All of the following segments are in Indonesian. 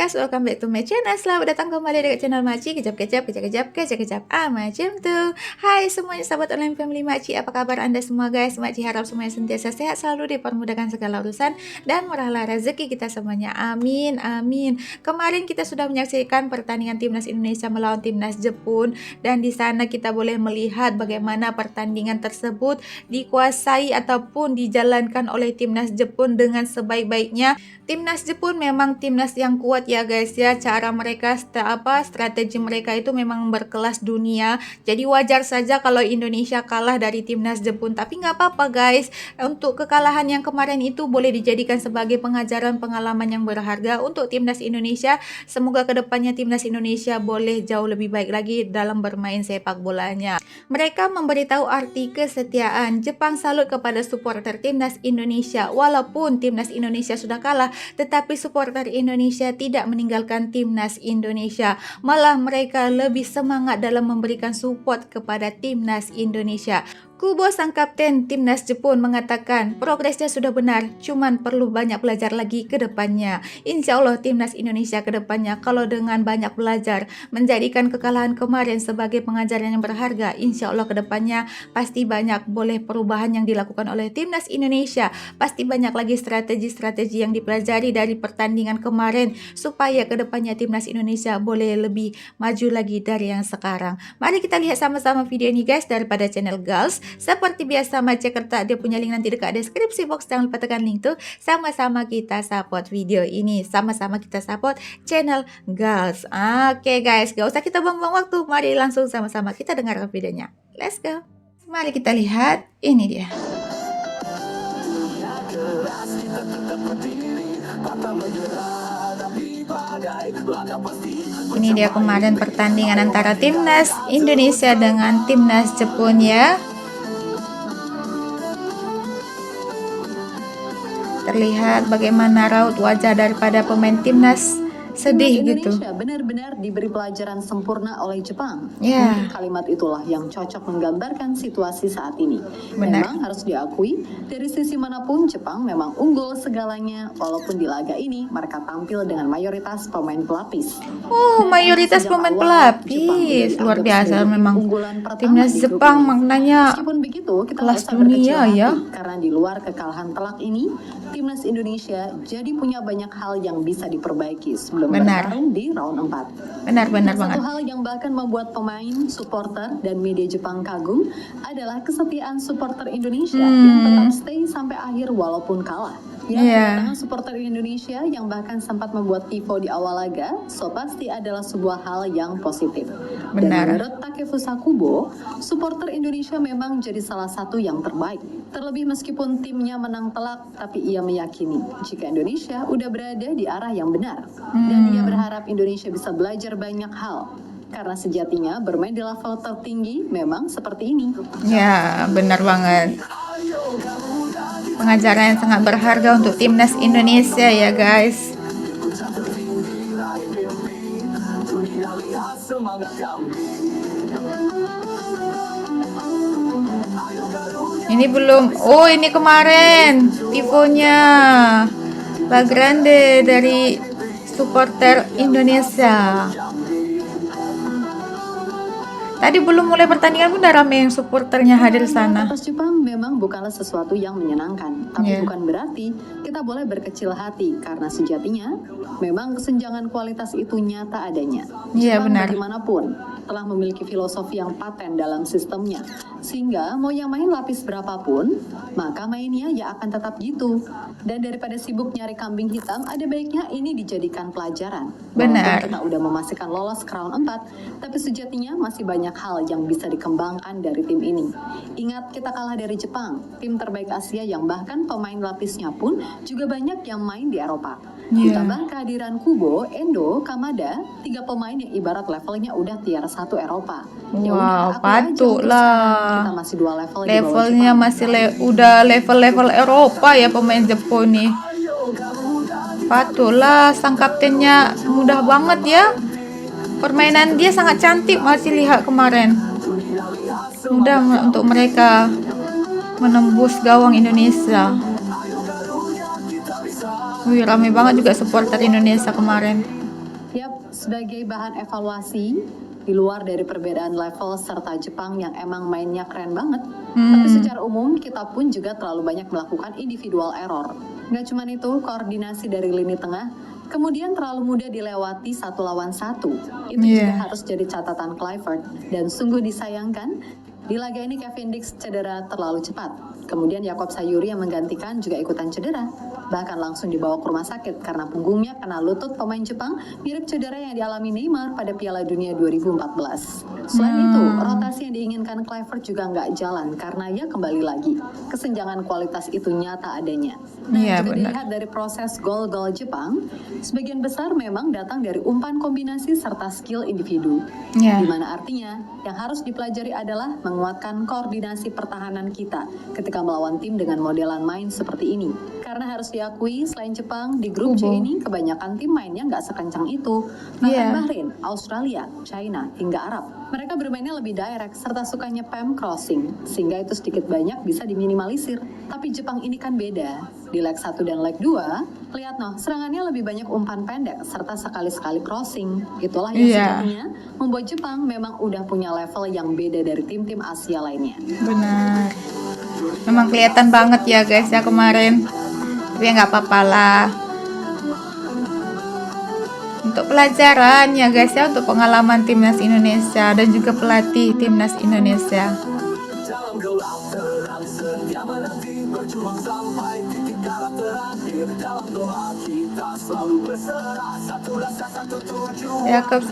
guys, welcome back to my channel. Selamat datang kembali di channel Maci. Kejap macam tuh. Hai semuanya sahabat online family Maci, apa kabar anda semua guys? Maci harap semuanya sentiasa sehat, selalu dipermudahkan segala urusan dan murahlah rezeki kita semuanya. Amin, amin. Kemarin kita sudah menyaksikan pertandingan timnas Indonesia melawan timnas Jepun, dan di sana kita boleh melihat bagaimana pertandingan tersebut dikuasai ataupun dijalankan oleh timnas Jepun dengan sebaik-baiknya. Timnas Jepun memang timnas yang kuat ya guys ya. Cara mereka strategi mereka itu memang berkelas dunia. Jadi wajar saja kalau Indonesia kalah dari timnas Jepun. Tapi nggak apa-apa guys. Untuk kekalahan yang kemarin itu boleh dijadikan sebagai pengajaran pengalaman yang berharga untuk timnas Indonesia. Semoga kedepannya timnas Indonesia boleh jauh lebih baik lagi dalam bermain sepak bolanya. Mereka memberitahu arti kesetiaan. Jepang salut kepada supporter timnas Indonesia. Walaupun timnas Indonesia sudah kalah, tetapi supporter Indonesia tidak meninggalkan timnas Indonesia. Malah mereka lebih semangat dalam memberikan support kepada timnas Indonesia. Kubo sang kapten timnas Jepun mengatakan progresnya sudah benar, cuman perlu banyak belajar lagi ke depannya. Insya Allah timnas Indonesia ke depannya kalau dengan banyak belajar menjadikan kekalahan kemarin sebagai pengajaran yang berharga, insya Allah ke depannya pasti banyak boleh perubahan yang dilakukan oleh timnas Indonesia. Pasti banyak lagi strategi-strategi yang dipelajari dari pertandingan kemarin supaya ke depannya timnas Indonesia boleh lebih maju lagi dari yang sekarang. Mari kita lihat sama-sama video ini guys daripada channel Girls. Seperti biasa Maci Kerta dia punya link nanti dekat deskripsi box, jangan lupa tekan link tuh. Sama-sama kita support video ini, sama-sama kita support channel Girls. Oke guys, gak usah kita buang-buang waktu, mari langsung sama-sama kita dengarkan videonya. Let's go. Mari kita lihat, ini dia. Ini dia kemarin pertandingan antara timnas Indonesia dengan timnas Jepun ya. Terlihat bagaimana raut wajah daripada pemain timnas sedih gitu. Indonesia benar-benar diberi pelajaran sempurna oleh Jepang. Ya. Mungkin kalimat itulah yang cocok menggambarkan situasi saat ini. Benar. Memang harus diakui, dari sisi manapun Jepang memang unggul segalanya, walaupun di laga ini mereka tampil dengan mayoritas pemain pelapis. Oh, mayoritas pemain pelapis. Luar biasa memang. Timnas Jepang maknanya Meskipun begitu, kita kelas nggak usah dunia berkecil ya. hati, karena di luar kekalahan telak ini, timnas Indonesia jadi punya banyak hal yang bisa diperbaiki sebelum Benar. bertarung di round 4. Benar banget. Satu hal yang bahkan membuat pemain, supporter, dan media Jepang kagum adalah kesetiaan supporter Indonesia yang tetap stay sampai akhir walaupun kalah. Ya, kedatangan supporter Indonesia yang bahkan sempat membuat tifo di awal laga, so pasti adalah sebuah hal yang positif. Benar. Dan menurut Takefusa Kubo, supporter Indonesia memang jadi salah satu yang terbaik. Terlebih meskipun timnya menang telak, tapi ia meyakini jika Indonesia udah berada di arah yang benar. Dan ia berharap Indonesia bisa belajar banyak hal. Karena sejatinya bermain di level tertinggi memang seperti ini. Ya, benar banget. Pengajaran yang sangat berharga untuk timnas Indonesia ya guys. Ini belum. Oh, ini kemarin tifonya La Grande dari supporter Indonesia. Tadi belum mulai pertandingan pun udah rame yang supporternya hadir sana. Atas Jepang memang bukanlah sesuatu yang menyenangkan, tapi bukan berarti kita boleh berkecil hati karena sejatinya memang kesenjangan kualitas itu nyata adanya. Iya, Jepang benar. bagaimanapun telah memiliki filosofi yang paten dalam sistemnya, sehingga mau yang main lapis berapapun, maka mainnya ya akan tetap gitu. Dan daripada sibuk nyari kambing hitam, ada baiknya ini dijadikan pelajaran. Benar. Walaupun kita udah memastikan lolos ke round 4, tapi sejatinya masih banyak hal yang bisa dikembangkan dari tim ini. Ingat, kita kalah dari Jepang, tim terbaik Asia yang bahkan pemain lapisnya pun juga banyak yang main di Eropa. Ditambah kehadiran Kubo, Endo, Kamada, 3 pemain yang ibarat levelnya udah tier 1 Eropa. Wow, patut lah. Kita masih 2 level di bawah Levelnya Jepang. masih udah level-level Eropa ya pemain Jepun nih. Patutlah, sang kaptennya mudah banget ya. Permainan dia sangat cantik, masih lihat kemarin. Mudah untuk mereka menembus gawang Indonesia. Wih, ramai banget juga supporter Indonesia kemarin. Sebagai bahan evaluasi, di luar dari perbedaan level serta Jepang yang emang mainnya keren banget, tapi secara umum kita pun juga terlalu banyak melakukan individual error. Nggak cuma itu, koordinasi dari lini tengah, kemudian terlalu mudah dilewati 1 lawan 1. Itu juga harus jadi catatan Kluivert, dan sungguh disayangkan, di laga ini Kevin Dix cedera terlalu cepat. Kemudian Yakob Sayuri yang menggantikan juga ikutan cedera, bahkan langsung dibawa ke rumah sakit karena punggungnya kena lutut pemain Jepang, mirip cedera yang dialami Neymar pada Piala Dunia 2014. Selain itu, rotasi yang diinginkan Kluivert juga nggak jalan karena ya kembali lagi, kesenjangan kualitas itu nyata adanya. Nah, juga dilihat dari proses gol-gol Jepang, sebagian besar memang datang dari umpan kombinasi serta skill individu. Di mana artinya, yang harus dipelajari adalah menguatkan koordinasi pertahanan kita ketika melawan tim dengan modelan main seperti ini. Karena harus diakui, selain Jepang, di grup C ini kebanyakan tim mainnya nggak sekencang itu. Bahkan Bahrain, Australia, China, hingga Arab. Mereka bermainnya lebih direct serta suka nyepam crossing, sehingga itu sedikit banyak bisa diminimalisir. Tapi Jepang ini kan beda. Di leg 1 dan leg 2, lihat noh, serangannya lebih banyak umpan pendek serta sekali-sekali crossing. Itulah yang sejatinya membuat Jepang memang udah punya level yang beda dari tim-tim Asia lainnya. Benar. Memang kelihatan banget ya guys ya kemarin. Tapi nggak apa-apa lah. Untuk pelajaran ya guys ya, untuk pengalaman timnas Indonesia dan juga pelatih timnas Indonesia. Yakob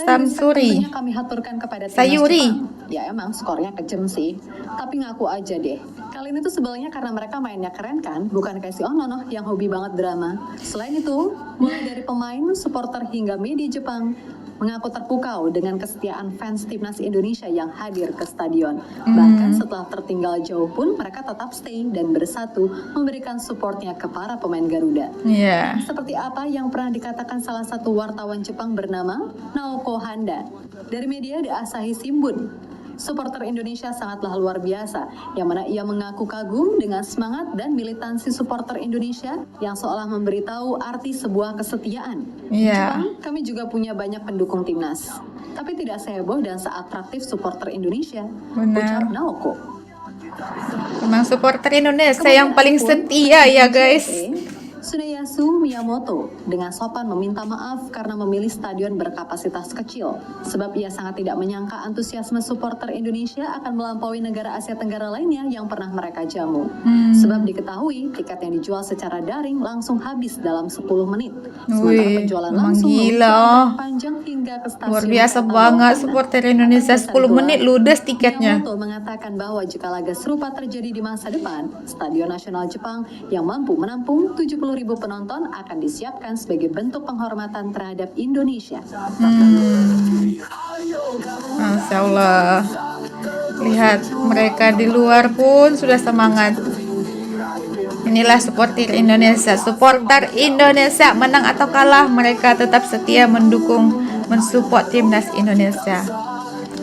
Samsuri. Kami haturkan kepada Sayuri. Ya emang skornya kejem sih, tapi ngaku aja deh. Kali ini tuh sebelnya karena mereka mainnya keren kan, bukan kayak si Onono yang hobi banget drama. Selain itu, mulai dari pemain, supporter hingga media Jepang mengaku terpukau dengan kesetiaan fans timnas Indonesia yang hadir ke stadion. Bahkan setelah tertinggal jauh pun mereka tetap stay dan bersatu memberikan supportnya ke para pemain Garuda. Seperti apa yang pernah dikatakan salah satu wartawan Jepang bernama Naoko Handa dari media The Asahi Shimbun. Supporter Indonesia sangatlah luar biasa, yang mana ia mengaku kagum dengan semangat dan militansi supporter Indonesia yang seolah memberitahu arti sebuah kesetiaan. Jepang, kami juga punya banyak pendukung timnas, tapi tidak seheboh dan seatraktif supporter Indonesia, ucap Naoko. Memang supporter Indonesia yang paling setia ya guys. Tsuneyasu Miyamoto dengan sopan meminta maaf karena memilih stadion berkapasitas kecil, sebab ia sangat tidak menyangka antusiasme supporter Indonesia akan melampaui negara Asia Tenggara lainnya yang pernah mereka jamu. Sebab diketahui tiket yang dijual secara daring langsung habis dalam 10 menit. Sementara penjualan langsung panjang hingga ke stasiun. Luar biasa banget supporter Indonesia, 10 menit ludes tiketnya. Miyamoto mengatakan bahwa jika laga serupa terjadi di masa depan, Stadion Nasional Jepang yang mampu menampung 70.000 penonton akan disiapkan sebagai bentuk penghormatan terhadap Indonesia. Masya Allah. Lihat, mereka di luar pun sudah semangat. Inilah supporter Indonesia. Supporter Indonesia menang atau kalah, mereka tetap setia mendukung, mensupport timnas Indonesia.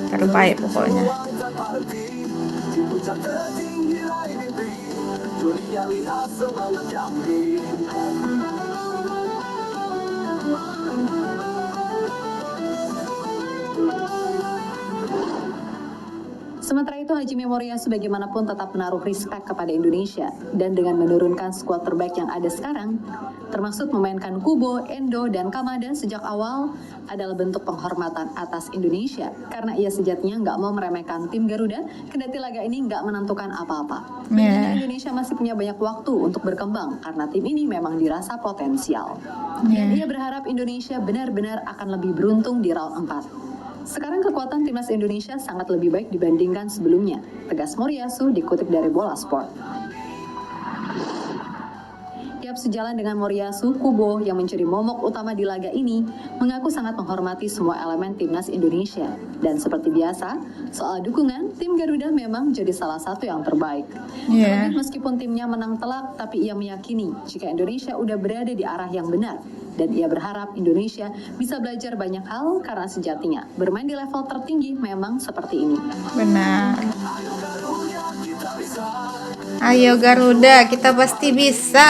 Terbaik pokoknya. Sementara itu Hajime Moriyasu bagaimanapun tetap menaruh respect kepada Indonesia dan dengan menurunkan skuad terbaik yang ada sekarang, termasuk memainkan Kubo, Endo, dan Kamada sejak awal adalah bentuk penghormatan atas Indonesia karena ia sejatinya nggak mau meremehkan tim Garuda kendati laga ini nggak menentukan apa-apa. Indonesia masih punya banyak waktu untuk berkembang karena tim ini memang dirasa potensial. Dan ia berharap Indonesia benar-benar akan lebih beruntung di round 4. Sekarang kekuatan timnas Indonesia sangat lebih baik dibandingkan sebelumnya, tegas Moriyasu dikutip dari Bola Sport. Sejalan dengan Moriyasu, Kubo yang menjadi momok utama di laga ini mengaku sangat menghormati semua elemen timnas Indonesia. Dan seperti biasa, soal dukungan, tim Garuda memang jadi salah satu yang terbaik. Meskipun timnya menang telak, tapi ia meyakini jika Indonesia udah berada di arah yang benar. Dan ia berharap Indonesia bisa belajar banyak hal karena sejatinya bermain di level tertinggi memang seperti ini. Benar. Ayo Garuda, kita pasti bisa.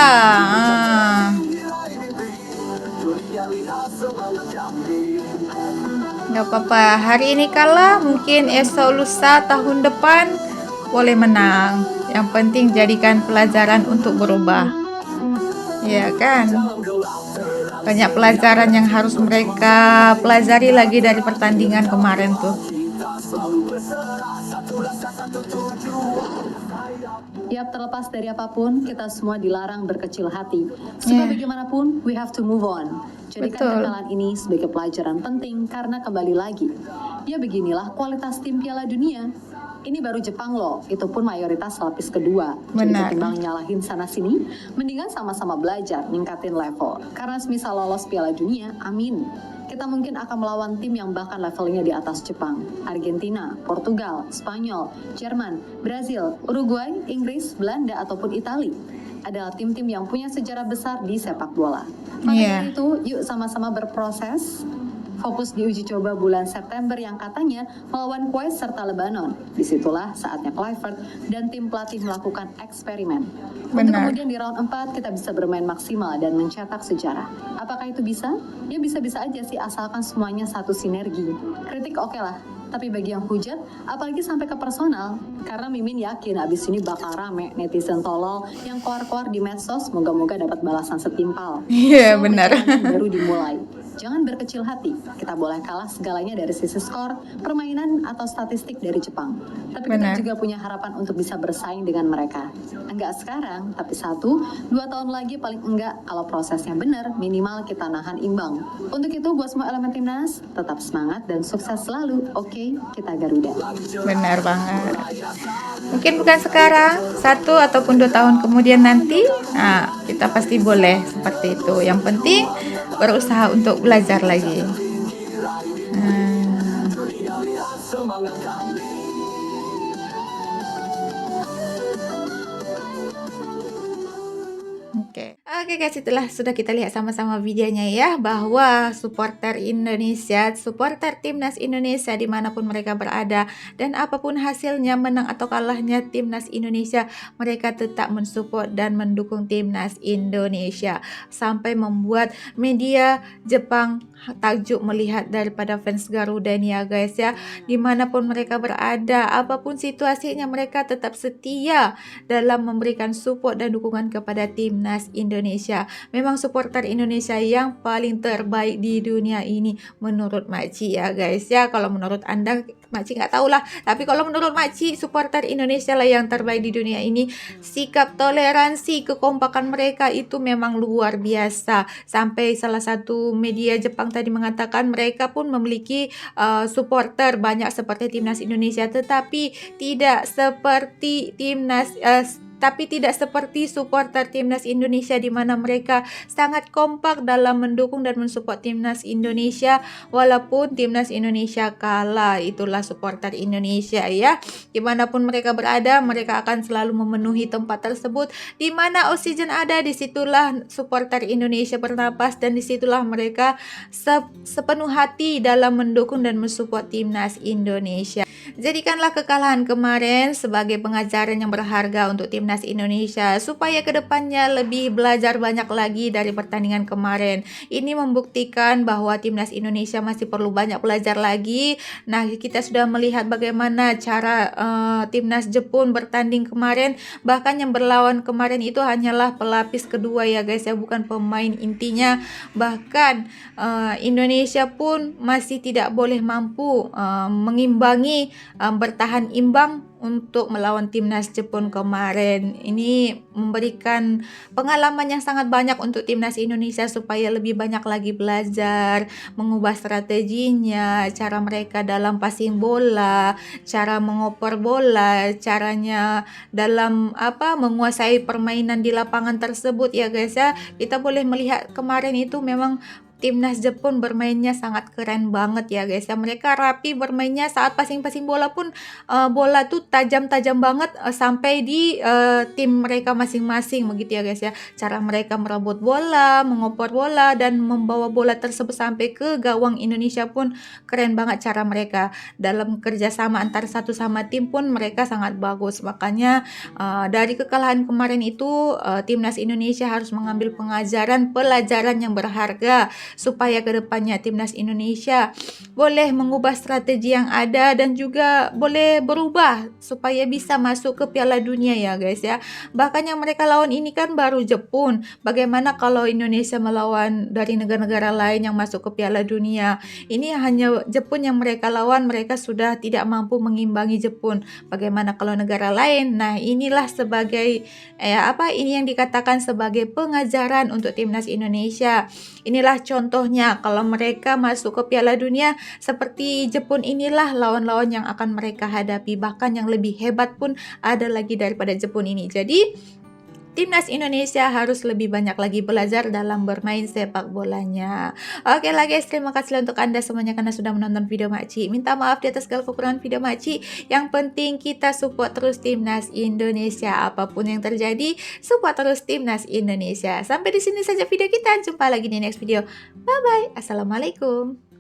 Nggak apa-apa, hari ini kalah, mungkin esok lusa tahun depan boleh menang. Yang penting jadikan pelajaran untuk berubah. Ya kan? Banyak pelajaran yang harus mereka pelajari lagi dari pertandingan kemarin tuh. Ya, terlepas dari apapun, kita semua dilarang berkecil hati. Sebab Ya. bagaimanapun, we have to move on. Jadikan Betul. kekalahan ini sebagai pelajaran penting karena kembali lagi. Ya beginilah kualitas tim Piala Dunia. Ini baru Jepang loh, itu pun mayoritas lapis kedua. Jadi Benar. ketimbang nyalahin sana-sini, mendingan sama-sama belajar, ningkatin level. Karena semisal lolos Piala Dunia, amin. Kita mungkin akan melawan tim yang bahkan levelnya di atas Jepang, Argentina, Portugal, Spanyol, Jerman, Brazil, Uruguay, Inggris, Belanda, ataupun Italia. Adalah tim-tim yang punya sejarah besar di sepak bola. Maka Iya. dari itu, yuk sama-sama berproses, fokus di uji coba bulan September yang katanya melawan Kuwait serta Lebanon. Disitulah saatnya Kluivert dan tim pelatih melakukan eksperimen. Untuk Benar. kemudian di round 4 kita bisa bermain maksimal dan mencetak sejarah. Apakah itu bisa? Ya bisa-bisa aja sih asalkan semuanya satu sinergi. Kritik oke lah, tapi bagi yang hujat, apalagi sampai ke personal, karena Mimin yakin abis ini bakal rame netizen tolol yang keluar-keluar di medsos, moga-moga dapat balasan setimpal. Iya, benar. Perjalanan baru dimulai. Jangan berkecil hati, kita boleh kalah segalanya dari sisi skor, permainan, atau statistik dari Jepang. Tapi Benar. kita juga punya harapan untuk bisa bersaing dengan mereka. Enggak sekarang, tapi 1-2 tahun lagi paling enggak, kalau prosesnya benar, minimal kita nahan imbang. Untuk itu, buat semua elemen timnas, tetap semangat dan sukses selalu. Oke, kita Garuda. Benar banget. Mungkin bukan sekarang, 1 ataupun 2 tahun kemudian nanti, nah, kita pasti boleh seperti itu. Yang penting berusaha untuk belajar lagi. Hmm. Oke guys, itulah sudah kita lihat sama-sama videonya ya, bahwa supporter Indonesia, supporter timnas Indonesia dimanapun mereka berada, dan apapun hasilnya, menang atau kalahnya timnas Indonesia, mereka tetap mensupport dan mendukung timnas Indonesia, sampai membuat media Jepang takjub melihat daripada fans Garuda ini ya guys ya. Dimanapun mereka berada, apapun situasinya, mereka tetap setia dalam memberikan support dan dukungan kepada timnas Indonesia. Memang supporter Indonesia yang paling terbaik di dunia ini menurut Makci ya guys ya. Kalau menurut Anda, Makci nggak tahu lah, tapi kalau menurut Makci, supporter Indonesia lah yang terbaik di dunia ini. Sikap toleransi, kekompakan mereka itu memang luar biasa. Sampai salah satu media Jepang tadi mengatakan mereka pun memiliki supporter banyak seperti timnas Indonesia, tetapi tidak seperti supporter timnas Indonesia, di mana mereka sangat kompak dalam mendukung dan mensupport timnas Indonesia walaupun timnas Indonesia kalah. Itulah supporter Indonesia ya. Dimanapun mereka berada, mereka akan selalu memenuhi tempat tersebut. Di mana oksigen ada, disitulah supporter Indonesia bernapas, dan disitulah mereka sepenuh hati dalam mendukung dan mensupport timnas Indonesia. Jadikanlah kekalahan kemarin sebagai pengajaran yang berharga untuk timnas Indonesia, supaya kedepannya lebih belajar banyak lagi dari pertandingan kemarin. Ini membuktikan bahwa timnas Indonesia masih perlu banyak belajar lagi. Nah, kita sudah melihat bagaimana cara timnas Jepun bertanding kemarin. Bahkan yang berlawan kemarin itu hanyalah pelapis kedua ya guys ya, bukan pemain intinya. Bahkan Indonesia pun masih tidak boleh mampu mengimbangi, bertahan imbang untuk melawan timnas Jepun kemarin. Ini memberikan pengalaman yang sangat banyak untuk timnas Indonesia, supaya lebih banyak lagi belajar, mengubah strateginya, cara mereka dalam passing bola, cara mengoper bola, caranya dalam menguasai permainan di lapangan tersebut ya guys ya. Kita boleh melihat kemarin itu memang timnas Jepun bermainnya sangat keren banget ya guys ya. Mereka rapi bermainnya, saat passing-passing bola pun bola tuh tajam-tajam banget sampai di tim mereka masing-masing begitu ya guys ya. Cara mereka merebut bola, mengoper bola, dan membawa bola tersebut sampai ke gawang Indonesia pun keren banget cara mereka. Dalam kerjasama antar satu sama tim pun mereka sangat bagus. Makanya dari kekalahan kemarin itu timnas Indonesia harus mengambil pelajaran yang berharga, supaya kedepannya timnas Indonesia boleh mengubah strategi yang ada dan juga boleh berubah supaya bisa masuk ke Piala Dunia ya guys ya. Bahkan yang mereka lawan ini kan baru Jepun. Bagaimana kalau Indonesia melawan dari negara-negara lain yang masuk ke Piala Dunia? Ini hanya Jepun yang mereka lawan, mereka sudah tidak mampu mengimbangi Jepun. Bagaimana kalau negara lain? Nah, inilah sebagai ini yang dikatakan sebagai pengajaran untuk timnas Indonesia. Inilah contohnya kalau mereka masuk ke Piala Dunia seperti Jepun, inilah lawan-lawan yang akan mereka hadapi. Bahkan yang lebih hebat pun ada lagi daripada Jepun ini. Jadi timnas Indonesia harus lebih banyak lagi belajar dalam bermain sepak bolanya. Oke lah guys, terima kasih untuk Anda semuanya karena sudah menonton video Makci. Minta maaf di atas segala kekurangan video Makci. Yang penting kita support terus timnas Indonesia. Apapun yang terjadi, support terus timnas Indonesia. Sampai di sini saja video kita. Jumpa lagi di next video. Bye bye. Assalamualaikum.